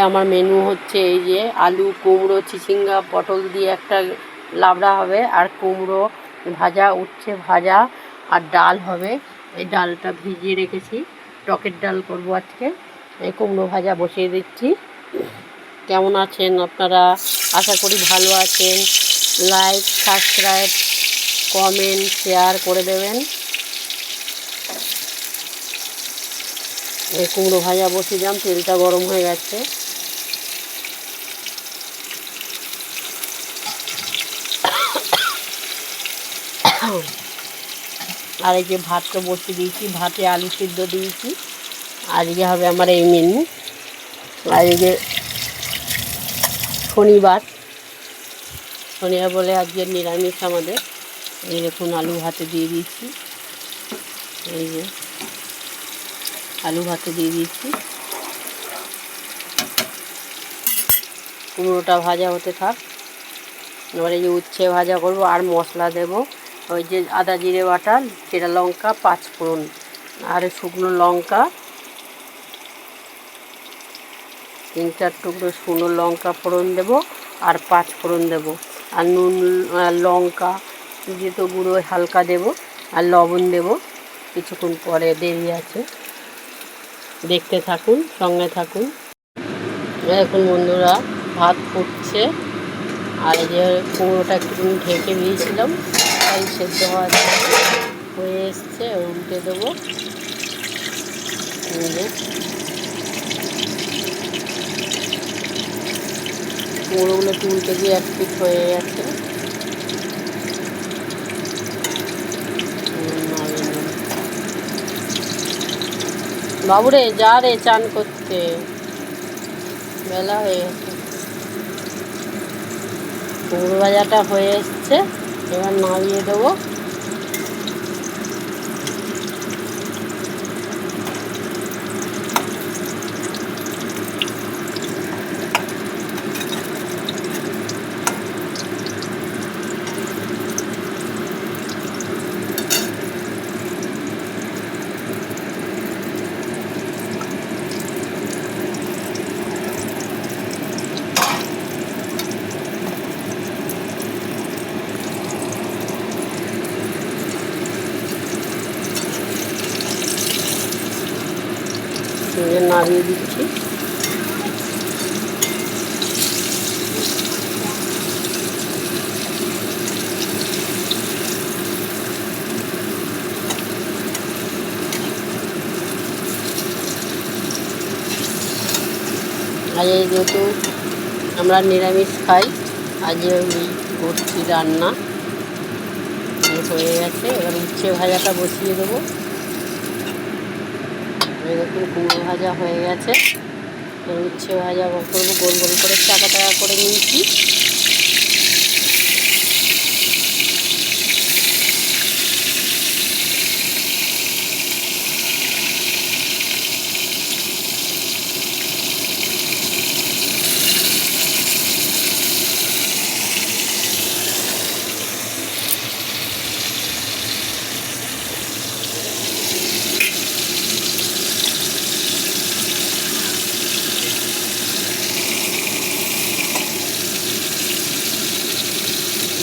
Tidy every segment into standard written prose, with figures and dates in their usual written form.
আমার মেনু হচ্ছে এই যে আলু কুমড়ো চিচিঙ্গা পটল দিয়ে একটা লাবড়া হবে, আর কুমড়ো ভাজা, উচ্ছে ভাজা, আর ডাল হবে। এই ডালটা ভিজিয়ে রেখেছি, টকের ডাল করব আজকে। এই কুমড়ো ভাজা বসিয়ে দিচ্ছি। কেমন আছেন আপনারা? আশা করি ভালো আছেন। লাইক, সাবস্ক্রাইব, কমেন্ট, শেয়ার করে দেবেন। এই কুমড়ো ভাজা বসিয়ে দিলাম, তেলটা গরম হয়ে গেছে। আর এই যে ভাতটা বসিয়ে দিয়েছি, ভাতে আলু সিদ্ধ দিয়েছি। আজকে হবে আমার এই মেনু। আর এই যে শনিবার বলে আজকে নিরামিষ আমাদের। এই দেখুন আলু ভাতে দিয়ে দিয়েছি, এই যে আলু ভাতে দিয়ে দিয়েছি। কুমড়োটা ভাজা হতে থাক। এবার এই যে উচ্ছে ভাজা করব, আর মশলা দেব ওই যে আদা জিরে বাটা, চেরা লঙ্কা, পাঁচফোড়ন, আর শুকনো লঙ্কা, 3-4 টুকরো শুকনো লঙ্কা ফোড়ন দেব, আর পাঁচফোড়ন দেব, আর নুন, লঙ্কা যেহেতু গুঁড়ো হালকা দেব, আর লবণ দেব। কিছুক্ষণ পরে দেরি আছে, দেখতে থাকুন, সঙ্গে থাকুন। এখন বন্ধুরা ভাত ফুটছে, আর এই যে কুমড়োটা একটুখানি ঢেকে দিয়েছিলাম, তাই সেদ্ধ হয়ে এসছে। উল্টে দেবো। কুমড়োগুলো উল্টে দিয়ে এক পিঠ হয়ে গেছে। বাবুরে যা রে চান করতে, বেলা হয়ে গেছে। কুমড়ো ভাজাটা হয়ে এসছে, এবার নামিয়ে দেবো। নামিয়ে দিচ্ছি। আজ যেহেতু আমরা নিরামিষ খাই, আজ ওই করছি রান্না। হয়ে গেছে, এবার উচ্ছে ভাজাটা বসিয়ে দেবো। দেখুন কুমড়ো ভাজা হয়ে গেছে, উচ্ছে ভাজা করবো। গোল গোল করে টাকা করে নিয়েছি।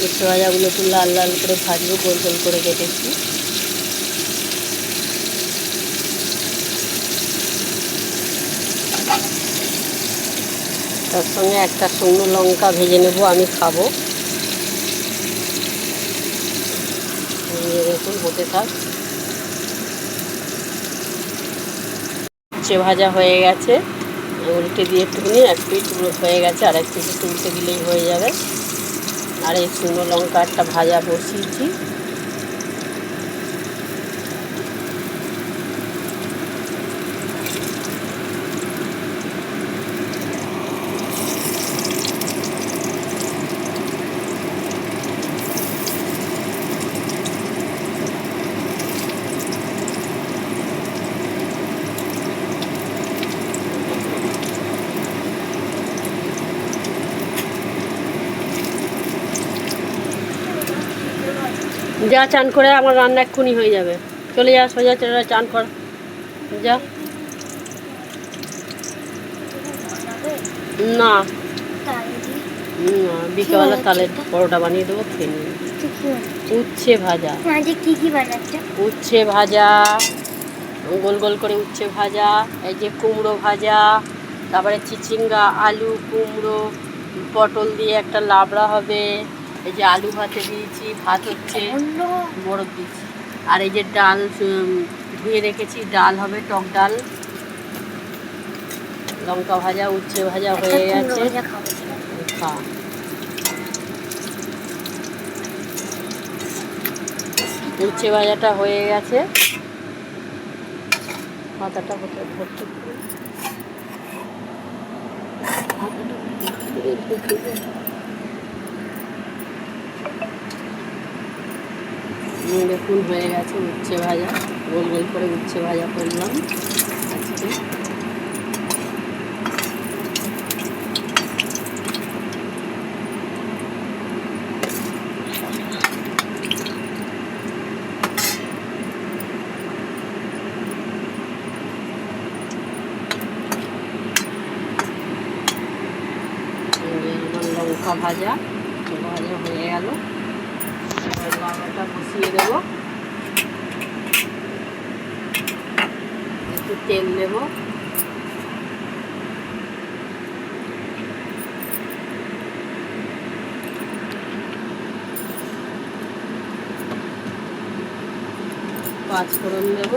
উচ্ছে ভাজাগুলো একটু লাল লাল করে ভাজবো, গোল গোল করে কেটেছি। তার সঙ্গে একটা শুকনো লঙ্কা ভেজে নেব, আমি খাবো। দেখুন হতে থাক। উচ্ছে ভাজা হয়ে গেছে, উল্টে দিয়ে একটুখানি এক পিঠ হয়ে গেছে, আর এক পিঠ উল্টে দিলেই হয়ে যাবে। আর এই শুকনো লঙ্কা একটা ভাজা বসিয়েছি। যা চান করে, আমার রান্না এক্ষুনি হয়ে যাবে। চলে যা, সোজা চলে চান কর, যা। না তাল দিয়ে বিকেলবেলা বানাচ্ছে তালের এটা? পরোটা বানিয়ে দেবো, খেয়ে নিন। কি কি বানাচ্ছে? উচ্ছে ভাজা, আজকে কি কি বানাচ্ছে? উচ্ছে ভাজা, গোল গোল করে উচ্ছে ভাজা, এই যে কুমড়ো ভাজা, তারপরে চিচিঙ্গা, আলু, কুমড়ো, পটল দিয়ে একটা লাবড়া হবে, এই যে আলু ভাতে দিয়েছি, ভাত হচ্ছে, অন্য বরফ দিয়েছি, আর এই যে ডাল ধুয়ে রেখেছি, ডাল হবে, টক ডাল, লঙ্কা ভাজা, উচ্ছে ভাজা হয়ে গেছে। খা। উচ্ছে ভাজাটা হয়ে গেছে, পাতাটা কোথায় ভর্তি করে দেখুন হয়ে গেছে উচ্ছে ভাজা, গোল গোল করে উচ্ছে ভাজা করলাম আজকে। আমার লঙ্কা ভাজা ভাজা হয়ে গেল, এবার লাউটা বসিয়ে দেবো, একটু তেল দেব, পাঁচফোড়ন দেব,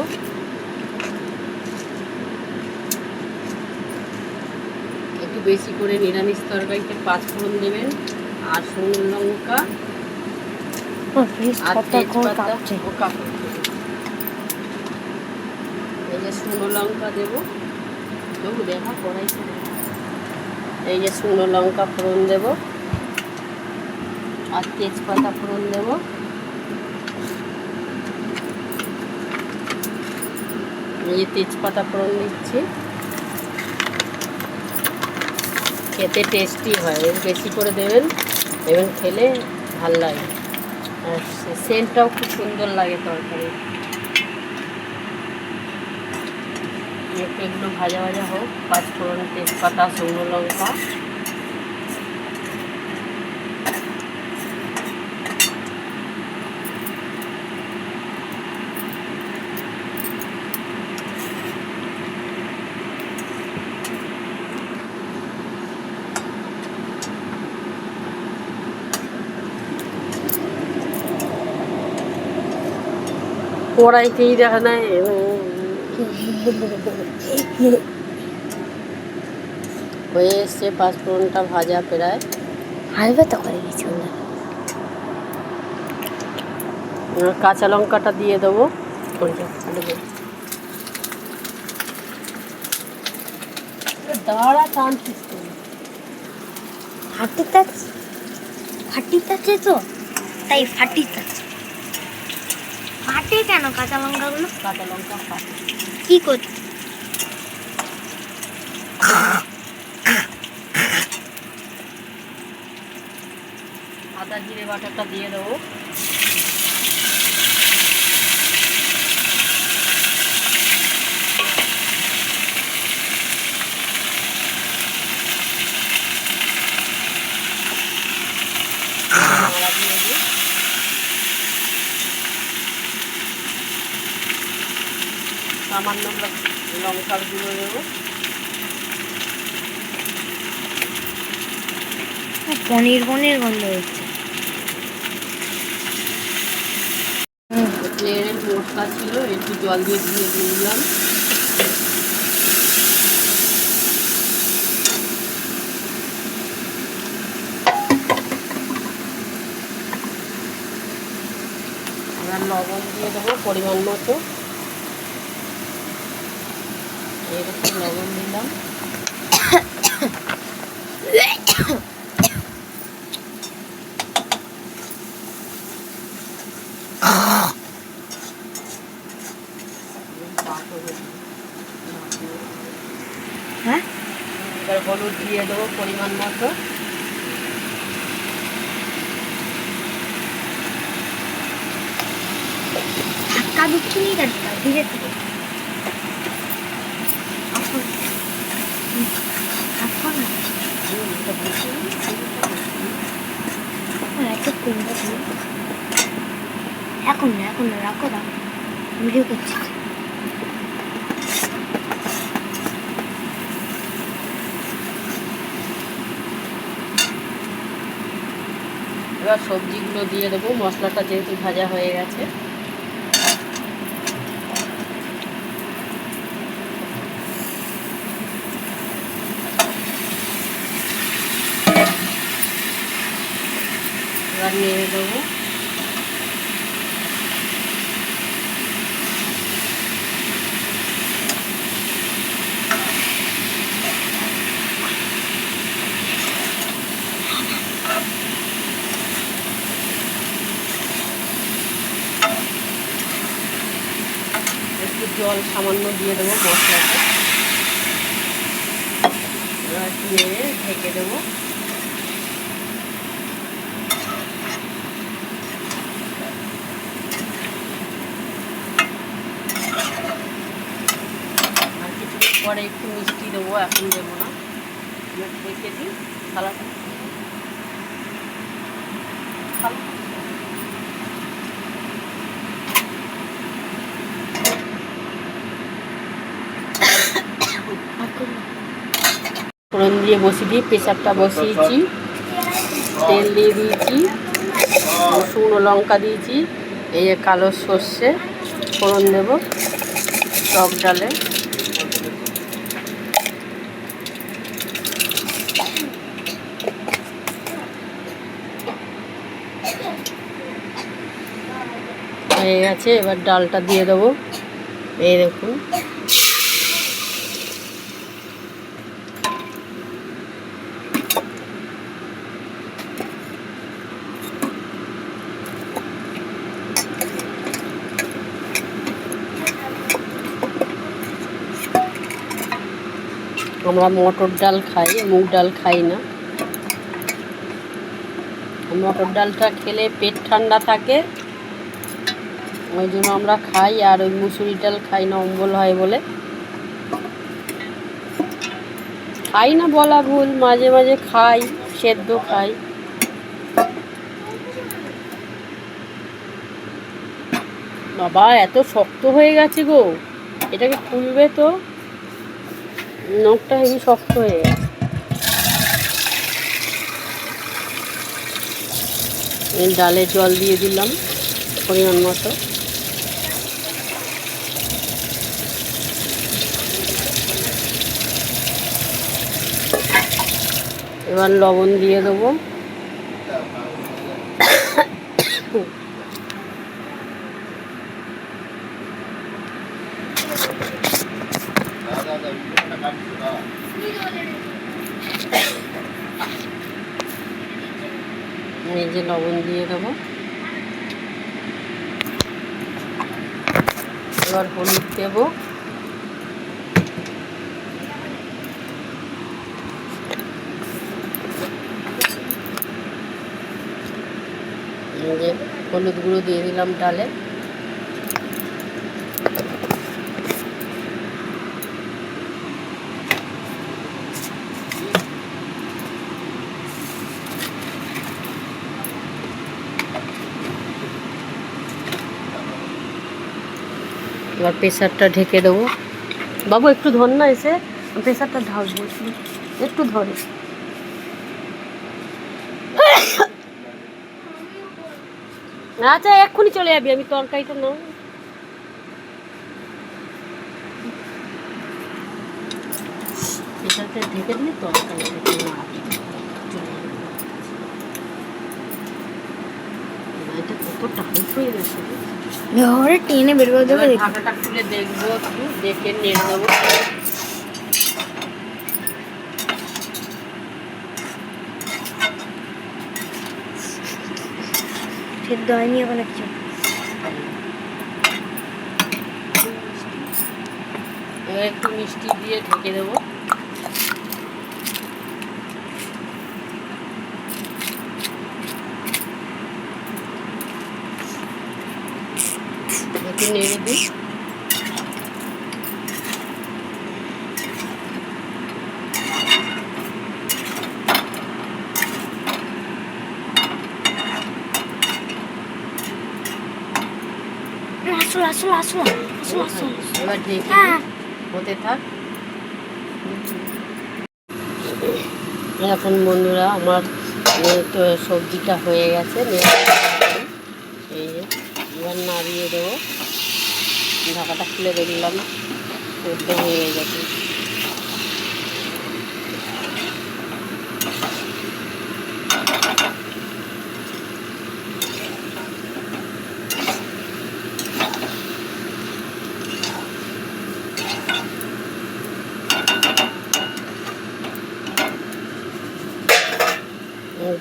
একটু বেশি করে নিরামিষ তরকারিতে পাঁচফোড়ন দেবেন, আর শুকনো লঙ্কা আর তেজপাতা, এই যে শুকনো লঙ্কা দেবো, তবু দেখা কড়াই, এই যে শুকনো লঙ্কা ফোড়ন দেব, আর তেজপাতা ফোড়ন দেব, এই যে তেজপাতা ফোড়ন দিচ্ছি, খেতে টেস্টি হয়, এর বেশি করে দেবেন, এবং খেলে ভাল লাগে, আর সেন্টটাও খুব সুন্দর লাগে তরকারি। এগুলো ভাজা ভাজা হোক, পাঁচফোড়ন, তেজপাতা, শুকনো লঙ্কা, কড়াইতেই দেখা নাই হয়ে এসছে, পাঁচফোড়নটা ভাজা প্রায় হালকা তো করে কিছু না। কাঁচা লঙ্কাটা দিয়ে দেবো, দাঁড়া টানছিস ফাটিতেছে তো, তাই ফাটিতেছে। ফাটে কেন কাঁচা লঙ্কাগুলো? কাঁচা লঙ্কা ফাটে কি করছে? আদা জিরে বাটাটা দিয়ে দেবো, সামান্য লঙ্কার গুঁড়ো দেবো, পনির পনির গন্ধ হচ্ছে। প্লেনের মশলা ছিল, একটু জল দিয়ে ধুয়ে দিয়ে দিলাম, এবার লবণ দিয়ে দেবো পরিমাণ মতো, এরকম লবণ দিলাম, হ্যাঁ, এবার হলুদ দিয়ে দেবো পরিমাণ মতো, ধাক্কা দিচ্ছি নি কেন? ধীরে ধীরে ধাক্কা না। এখন না, এখন না, রাখো না, ভিডিও করছি। এবার সবজিগুলো দিয়ে দেবো, মশলাটা যেহেতু ভাজা হয়ে গেছে। এবার নেড়ে দেবো। একটু জল সামান্য দিয়ে দেবো মশলাতে। এবার একটু নেড়ে ঢেকে দেবো। আর কিছুক্ষণ পরে একটু মিষ্টি দেবো, এখন দেবো না। ঢেকে দিই থালাটা। ফোড়ন দিয়ে বসিয়ে দিয়ে প্রেসারটা বসিয়েছি, তেল দিয়ে দিয়েছি, শুকনো লঙ্কা দিয়েছি, এই যে কালো সর্ষে ফোড়ন দেবো টক ডালে। হয়ে গেছে, এবার ডালটা দিয়ে দেবো। এই দেখুন, আমরা মটর ডাল খাই, মুগ ডাল খাই না। মটর ডালটা খেলে পেট ঠান্ডা থাকে, ওই জন্য আমরা খাই। আর ওই মুসুরি ডাল খাই না, অম্বল হয় বলে খাই না বলা ভুল, মাঝে মাঝে খাই, সেদ্ধ খাই। বাবা এত শক্ত হয়ে গেছে গো, এটাকে খুলবে তো, নখটা হেবি শক্ত হয়ে গেছে। ডালে জল দিয়ে দিলাম পরিমাণ মতো। এবার লবণ দিয়ে দেবো। এই যে লবণ দিয়ে দেবো। এবার হলুদ দেবো। এই যে হলুদ গুঁড়ো দিয়ে দিলাম ডালে। এবার প্রেসারটা ঢেকে দেবো। বাবু একটু ধর না, এসে প্রেসারটা ঢাকবো, একটু ধরে। আচ্ছা এক্ষুনি চলে যাবি, আমি তরকারিটা নাও। প্রেসারটা ঢেকে দিলে তরকারিটা এটা কত টাইট হয়ে গেছে, টেনে বের করে দেবো। ঢাকাটা খুলে দেখবো, একটু দেখে নেড়ে দেবো। সেদ্ধ হয়নি এখন একটু। একটু মিষ্টি দিয়ে ঢেকে দেবো। একটু নেড়ে দিই। এবার ঢেকে হ্যাঁ। হতে থাক। এখন বন্ধুরা আমার তো সবজিটা হয়ে গেছে, এই যে এবার নাড়িয়ে দেবো। ঢাকাটা খুলে দেখলাম সেদ্ধ হয়ে গেছে।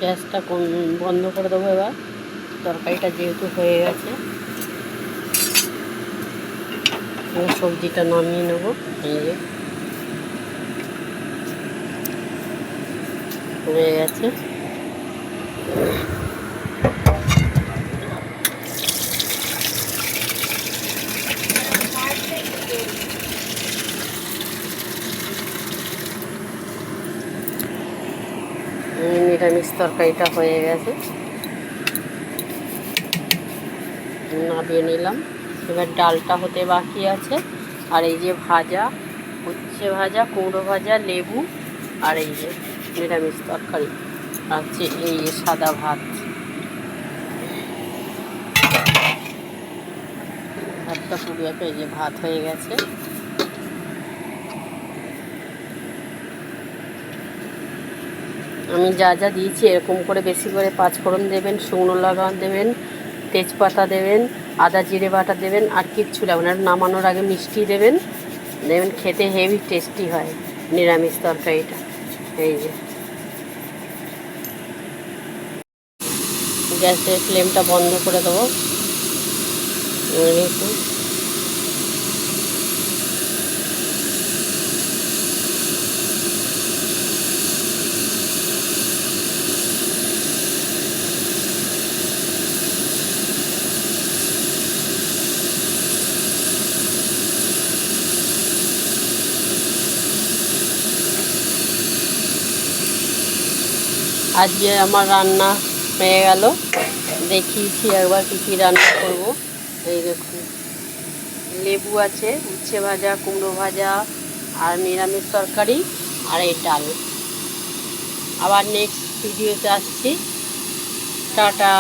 গ্যাসটা বন্ধ করে দেবো। এবার তরকারিটা যেহেতু হয়ে গেছে, এবার সবজিটা নামিয়ে নেব। এই যে হয়ে গেছে। নিরামিষ তরকারিটা হয়ে গেছে, নামিয়ে নিলাম। এবার ডালটা হতে বাকি আছে। আর এই যে ভাজা, উচ্ছে ভাজা, কুমড়ো ভাজা, লেবু, আর এই যে নিরামিষ তরকারি আছে, এই যে সাদা ভাত। ভাতটা পুড়িয়ে এই যে ভাত হয়ে গেছে। আমি যা যা দিয়েছি এরকম করে বেশি করে 5 ফোড়ন দেবেন, শুকনো লঙ্কা দেবেন, তেজপাতা দেবেন, আদা জিরে বাটা দেবেন, আর কিচ্ছু লাগবে না। নামানোর আগে মিষ্টি দেবেন, দেবেন, খেতে হেভি টেস্টি হয় নিরামিষ তরকারিটা। এই যে গ্যাসের ফ্লেমটা বন্ধ করে দেবো। একটু আজকে আমার রান্না হয়ে গেল। দেখিয়েছি একবার কী কী রান্না করব। এই দেখুন, লেবু আছে, উচ্ছে ভাজা, কুমড়ো ভাজা, আর নিরামিষ তরকারি, আর এই ডাল। আবার নেক্সট ভিডিওতে আসছি। টাটা।